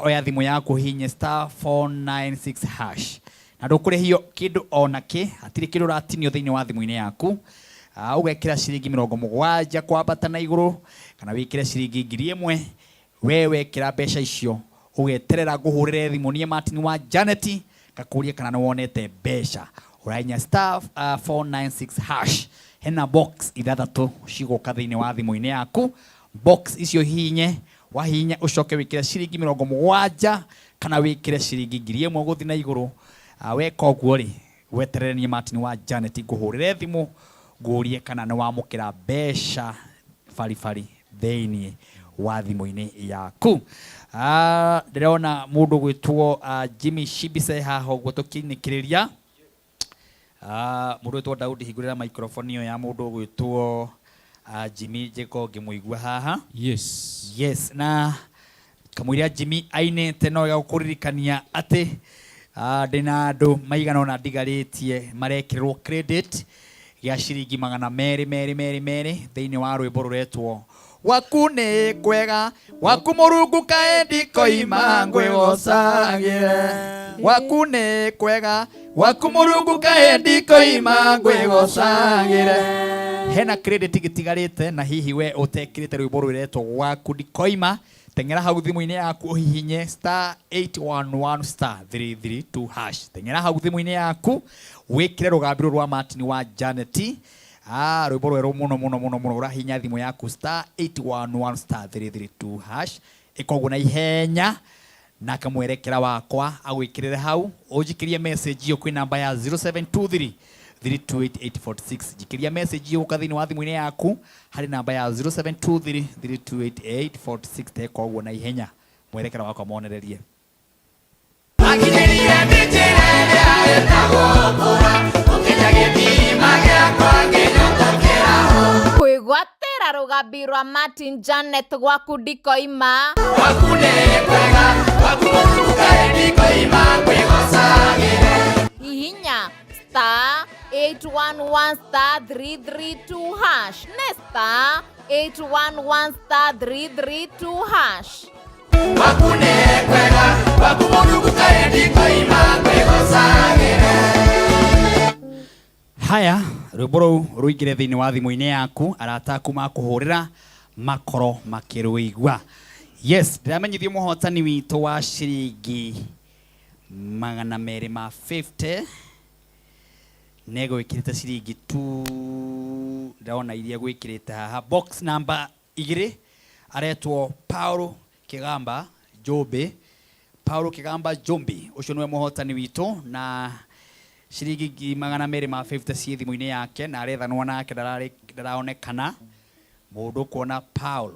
oya thimu yaku hihinye *496 hash na ndukurihio kindu ona ki hatiri kindu ratinio thiini wa thimu-ini yaku ugekira ciringi 70 kwambata na iguru kana wikire ciringi 1000 wewe kira mbeca icio ugeterera nguhurire thimu nie Martin wa Janet gakurie kana no wonete mbeca urainya star 496 hash hena box ithathatu cigoka thiini wa thimu-ini yaku box icio hinye wahinya ucoke wikire ciringi 70 kana wikire ciringi 1000 guthi na iguru weka uguo ri weterere nie Martin wa Janet nguhurire thimu ngurie kana no wamukira mbeca farifari thiini wa thimu-ini yaku. Ndirona mundu gwitwo Jimmy Shibise haho guo tukinikiriria mundu gwitwo Daudi hingurira microphone iyo ya mundu gwitwo Jimmy jeko ngimuigua haha. Yes na kamwiria Jimmy ainete no gukuririkania ati ndina andu maigana ona ndigaritie marekirwo credit ya ciringi 200 thiini wa rwimbo ruretwo waku ni kwega waku Murungu kaendi koima ngwigocagire waku ni kwega waku Murungu kaendi koima ngwigocagire. Hena credit gitigarite na hihi we utekirite rwimbo ruretwo waku ndikoima tengera hau thimu-ini yaku hihinye star 811 star 332 hash tengera hau thimu-ini yaku wikire rugambiro rwa Martin wa Janet rwimbo rweru muno urahinya thimu yaku star 811 star 332 hash ikoguo na ihenya na kamwerekera wakwa agwikirire hau ujikirie message iyo kwi namba ya 0723 328846 jikiria message iyo kathini wa thimu-ini yaku hari namba ya 0723 328846 teko uguo na ihenya mwerekera wakwa monererie
akiniria mitirere ayetagokura ukinyage bima gyakwa nginyotokera kwigwatira rugambi rwa Martin Janet gwaku ndikoima waku ni kwega waku Murungu kaendi koima ngwigocagire ihinya star 811 star 332 hash nesta 811 star 332 hash waku ni kwega waku Murungu kaendi koima ngwigocagire.
Haya rwimbo rou ruingire thiini wa thimu-ini yaku arataku makuhurira makoro makirwigua. Yes ndiramenyithio muhotani witu wa ciringi 250 nego ikirite ciringi 2 ndaona iria gwikirite haha box number 2 aretwo Paulo Kigamba Jombe ucio niwe muhotani witu na ciringi 250 cie thimu-ini yake na arethanwo nake ndaraonekana mundu kuona Paul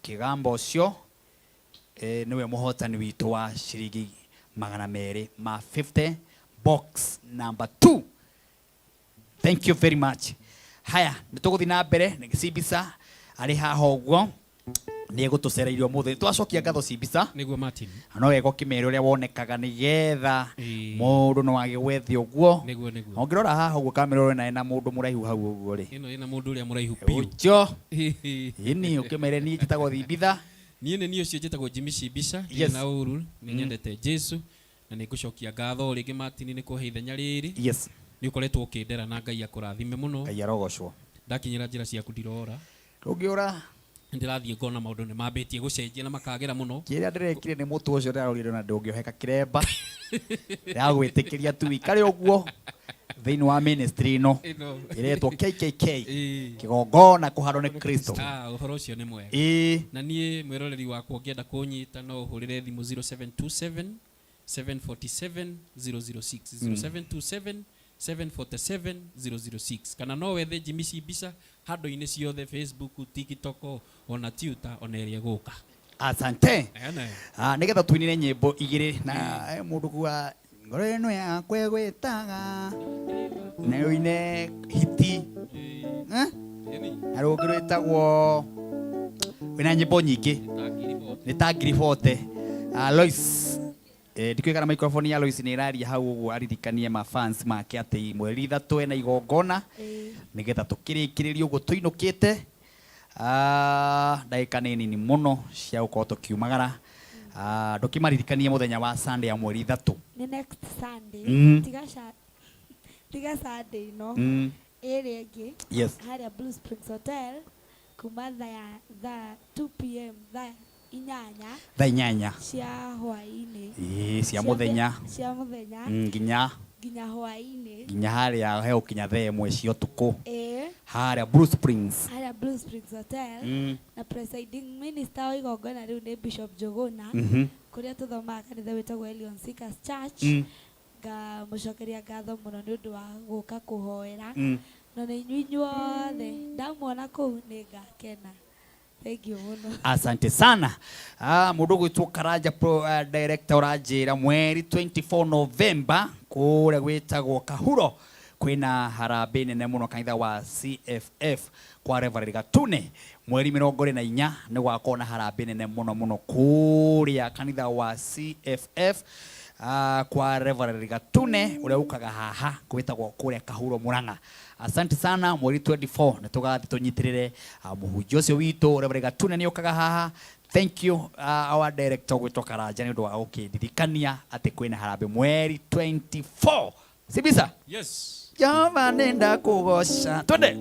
Kigamba ucio niwe muhotani witu wa ciringi 250 box number 2. Thank you very much. Haya nituguthi na mbere Cibisa ari haha uguo ni egutucereirio muthe twacokia ngatho Cibisa
niguo Martin
no wego kimere uria wonekaga ni getha mundu no agigwethi uguo
niguo
ongirora haha uguo kamera uri na mundu muraihu hau uguo ri
ina mundu uria muraihu piu
ujo ini ukimere ni njitagwo Thibitha
ni ucio njitagwo Jimmy Cibisa na uru ni nyendete Jesu na ni ngucokia ngatho ringi Martin ni kuhe ithenya riri
yes
ni ukoretwo ukindera na Ngai akurathime muno
Ngai arogocwo
ndakinyira njira ciaku ndirora
ungiura
ndirathie ngona maundu ni mambitie gucenjia na makagira muno
kiria ndirekire ni mutu ucio ndirarorire na ndungiheka kiremba ya gwitikiria tu ikare uguo thiini wa ministry no iretwo KKK kigongona kuharo ni Kristo
uhoro ucio ni mwega na nie mwiroreri wakwa ngienda kunyita no uhurire thimu 0727 747 006 0727 747 006 kana no wethe Jimmy Cibisa handu-ini ciothe Facebook TikTok ona Twitter ona iria guka.
Asante nigetha twinire nyimbo igiri na mundu kuwa ngoro ino ya kwegwitaga na uine hiti arugiro itagwo wina nyimbo nyingi ni ta ngiri 40 Lois ndikwikara microphone ya Lois ni iraria hau uguo aririkanie ma fans make ati mweri 3 ena igongona nigetha tukirikiriria uguo tuinukite ndagika nini muno cia gukorwo tukiumagara ndukimaririkanie muthenya wa Sunday ya mweri 3
ni next Sunday tiga Sunday no
Erege.
Yes.
Haria Blue Springs Hotel. Kuma the 2 p.m. the inyanya. Cia hwaini.
Cia muthenya.
Cia muthenya.
Ginya
hwaini.
Ginya haria he ukinya the mwe cio tuku. Haria Blue Springs.
Haria Blue Springs Hotel. Na presiding minister wa igongona riu ni Bishop Jogona. Kuria tuthomaga kanitha witagwo Elion Seekers Church. Ga mucokeria ngatho muno ni undu wa guka kuhoera. No ni inyuothe ndamwona kuu ni ngakena. Thank you muno. Asante
sana. Mundu gwitwo Karanja director urajira mweri 24 November kuria gwitagwo Kahuro kwina harambe nene muno kanitha wa CFF kwa Reverend Gatune. Mweri 24 ni gwakona harambe nene muno kuria kanitha wa CFF kwa Reverend Gatune uria ukaga haha gwitagwo kuria Kahuro Muranga. Asante sana. Mweri 24 nitugathi tunyitirire muhunjia ucio witu Reverend Gatune ni ukaga haha. Thank you our director gwitwo Karanja ni undu wa gukindirikania ati kwina harambe mweri 24. Sibisa?
Yes.
Jehova nenda kugoca. Twende.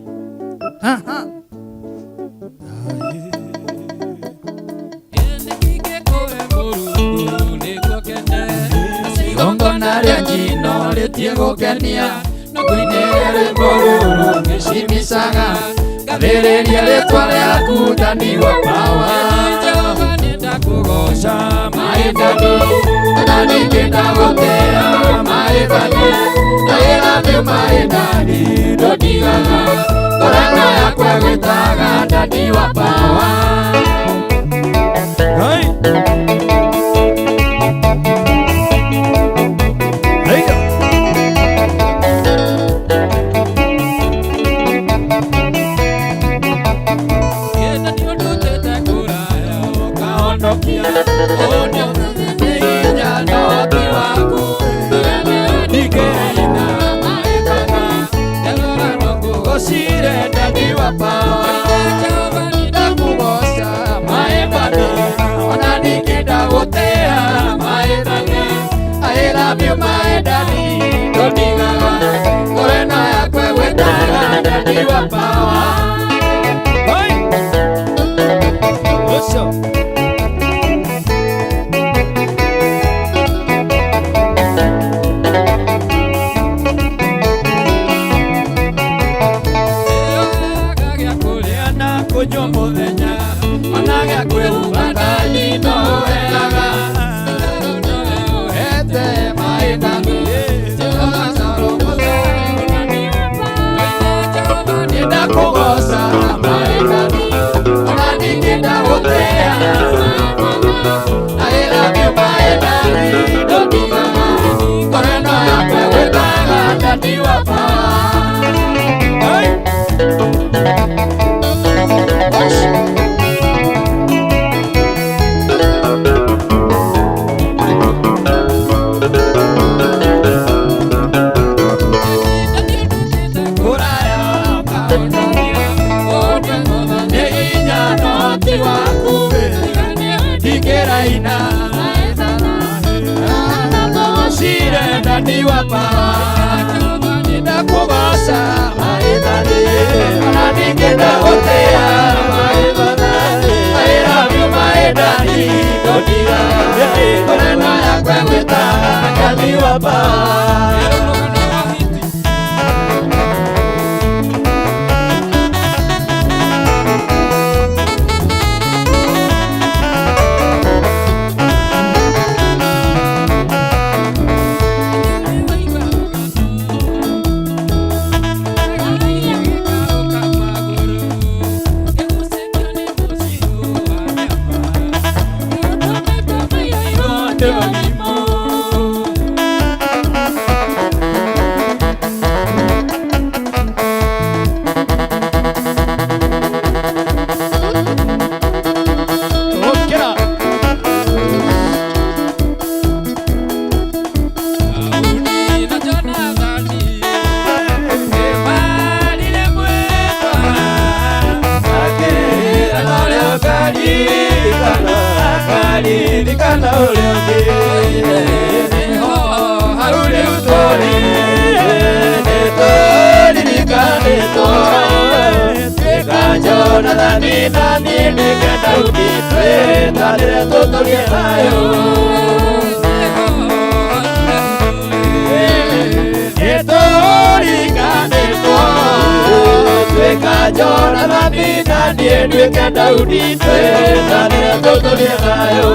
Igongona ria njino ritie gukenia no kuinĩria rwĩmbo rũrũ ngĩcimicaga ngathĩrĩria rĩtwa rĩaku Ndani wa power. Jehova nĩndakũgoca maĩndani ona ningĩ ndagũtĩĩa maĩndani ndagĩra biũ maĩndani ndũndigaga ngorano yakwa gwĩtaga Ndani wa power. Ndani wa power. Ninakugoca maĩndani ona ningĩ ndagũtĩĩa maĩndani ndagĩra biũ maĩndani ndũndigaga ngorano yakwa gwĩtaga Ndani wa power. Haruri utoli, netoli nikane. Jonathan nani nikenda unitwe Tadire tutulie nayo Etorikanetwo Tweka Jonathan nani nikenda unitwe Tadire tutulie nayo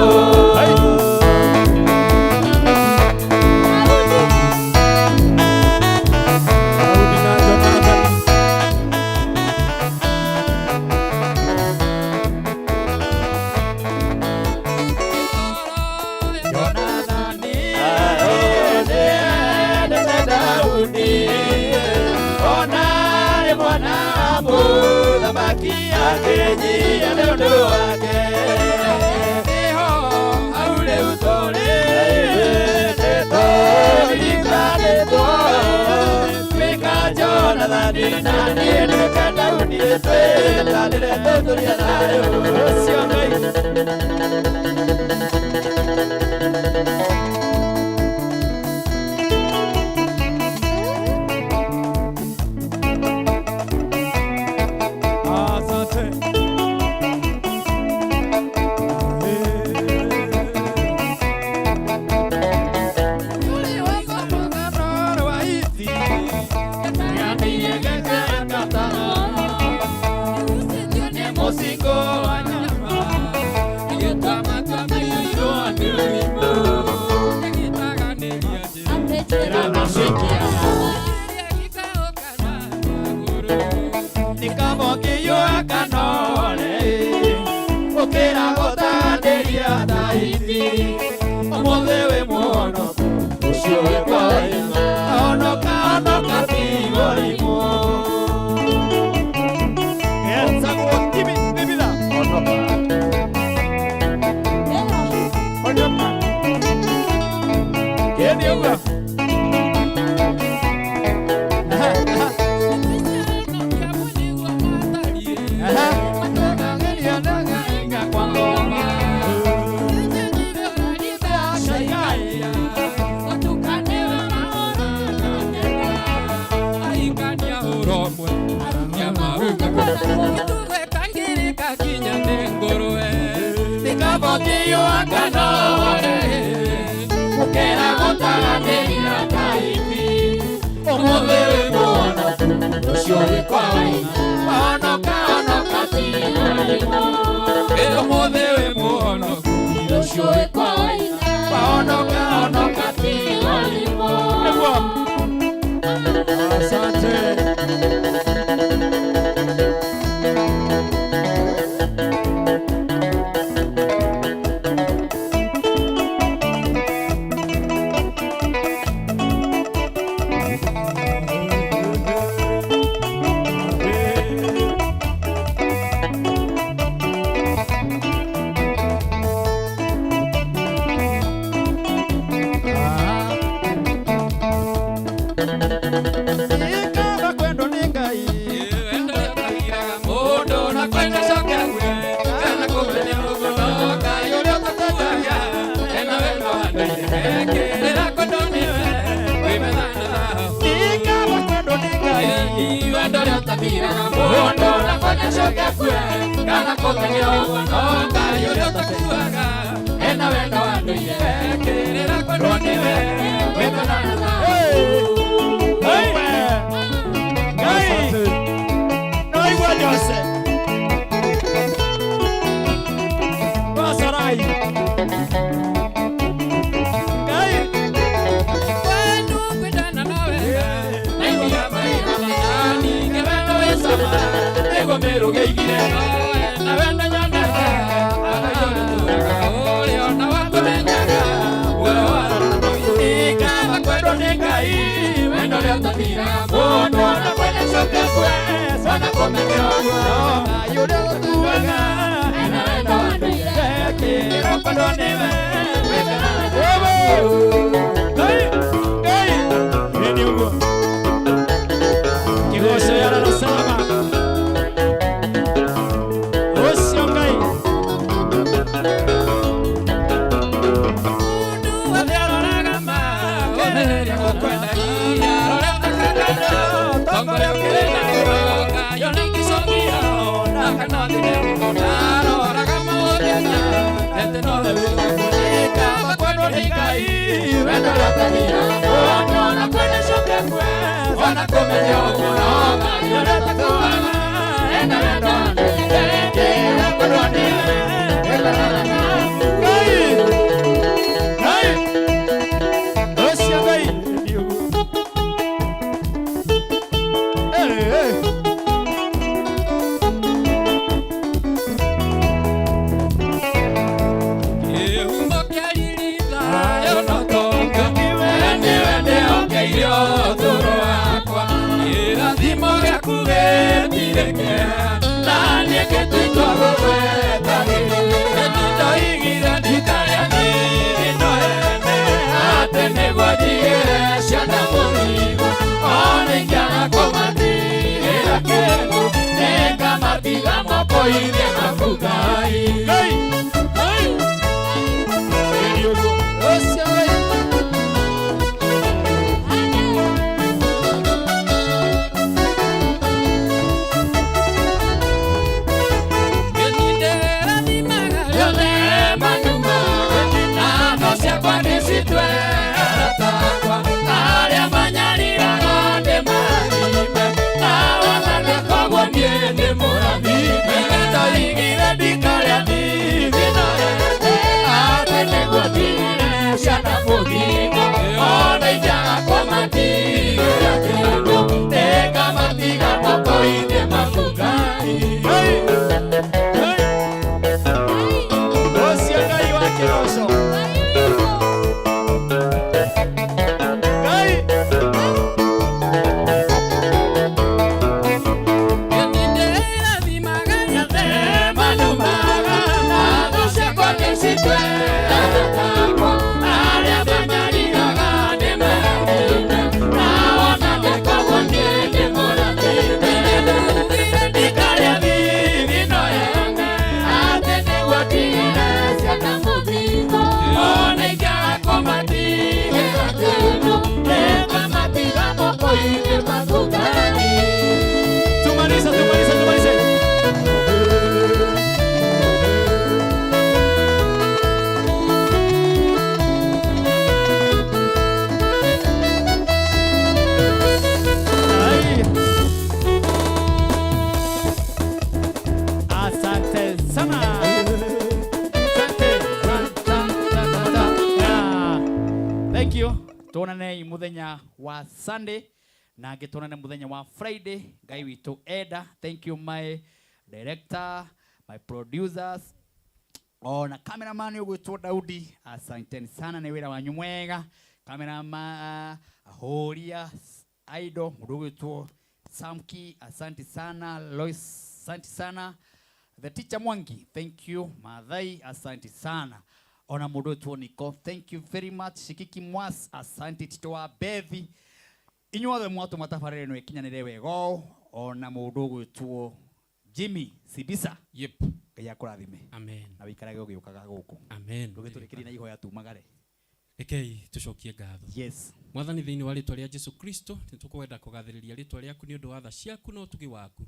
Yo
Tuonane muthenya wa Sunday na tuonane muthenya wa Friday. Ngai witu Eda, thank you my director, my producers, na cameraman ugwitwo Daudi, asanteni sana ni wira wanyu mwega. Cameraman Ahoria Aido ugwitwo Samki, asante sana. Lois, asante sana. The teacher Mwangi, thank you. Madhai, asante sana. Ona mudo tu niko, thank you very much. Shikiki Mwas, asante Tito wa Bevi. Inyuothe mwatu matafarire no ikinyanire wego. Ona mudo tu Jimmy Sibisa.
Yep.
Kaya kurathime.
Amen.
Na wikarage ugiukaga guku.
Amen.
Rugiturikiri na ihoya tumagare.
Rekei tucokie ngatho.
Yes.
Mwathani thiini wa ritwa ria Jesu Kristo, nitukwenda kugathiriria ritwa riaku ni undu wa tha ciaku no tugi waku.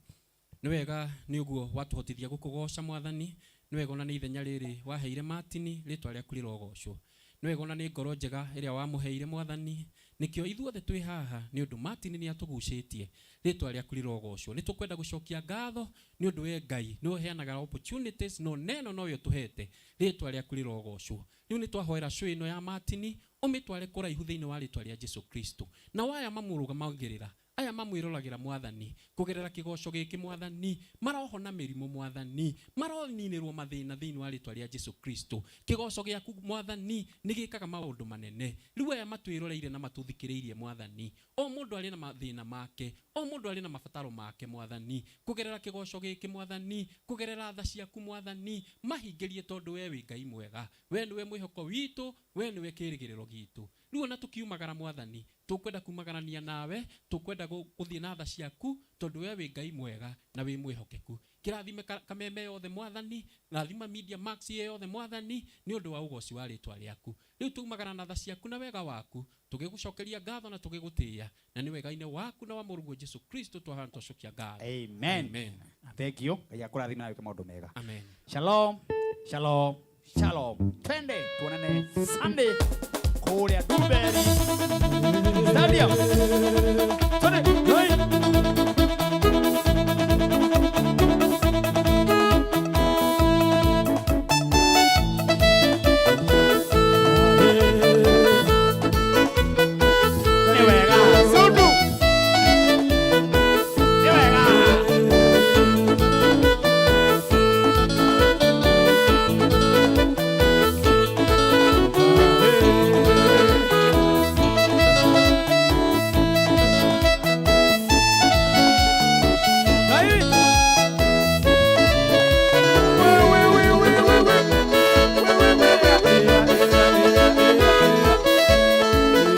Ni wega ni uguo watuhotithia gukugoca Mwathani. Ni wega ona ni ithenya riri waheire Martin ritwa riaku rirogocwo. Ni wega ona ni ngoro njega iria wamuheire Mwathani. Nikio ithuothe twi haha ni undu Martin ni atugucitie ritwa riaku rirogocwo. Ni tukwenda gucokia ngatho ni undu we Ngai ni uheanaga opportunities no neno no yo tuhete ritwa riaku rirogocwo. Riu ni twahoera cui ino ya Martin umitware kuraihu thiini wa ritwa ria Jesu Kristo. Na waya mamuruga magirira aya mamwirolagira Mwathani kugerera kigoco giki Mwathani marohona mirimo Mwathani maroninirwo mathina thiini wa ritwa ria Jesu Kristo. Kigoco giaku Mwathani nigikaga maundu manene. Riu aya matwiroreire na matuthikiriirie Mwathani, o mundu ari na mathina make, o mundu ari na mabataro make Mwathani, kugerera kigoco giki Mwathani, kugerera tha ciaku Mwathani mahingirie tondu we wi Ngai mwega. We niwe mwihoko witu, we niwe kirigiriro gitu. Riu ona tukiumagara Mwathani tukwenda kumagarania nawe, tukwenda guthie na tha ciaku tondu we wi Ngai mwega na wi mwihokeku. Kirathime Kameme yothe Mwathani, rathima Media Max yothe Mwathani ni undu wa ugoci wa ritwa riaku. Riu tumagara na tha ciaku na wega waku, tugigucokeria ngatho na tugigutia, na ni wega-ine waku na wa Murugu Jesu Kristo twahana twacokia ngatho.
Amen. Amen. Thank you. Ngai akurathime na wike maundu mega.
Amen.
Shalom. Shalom. Shalom. Shalom. Twende tuonane Sunday kule Dulberry Stadium. Twende.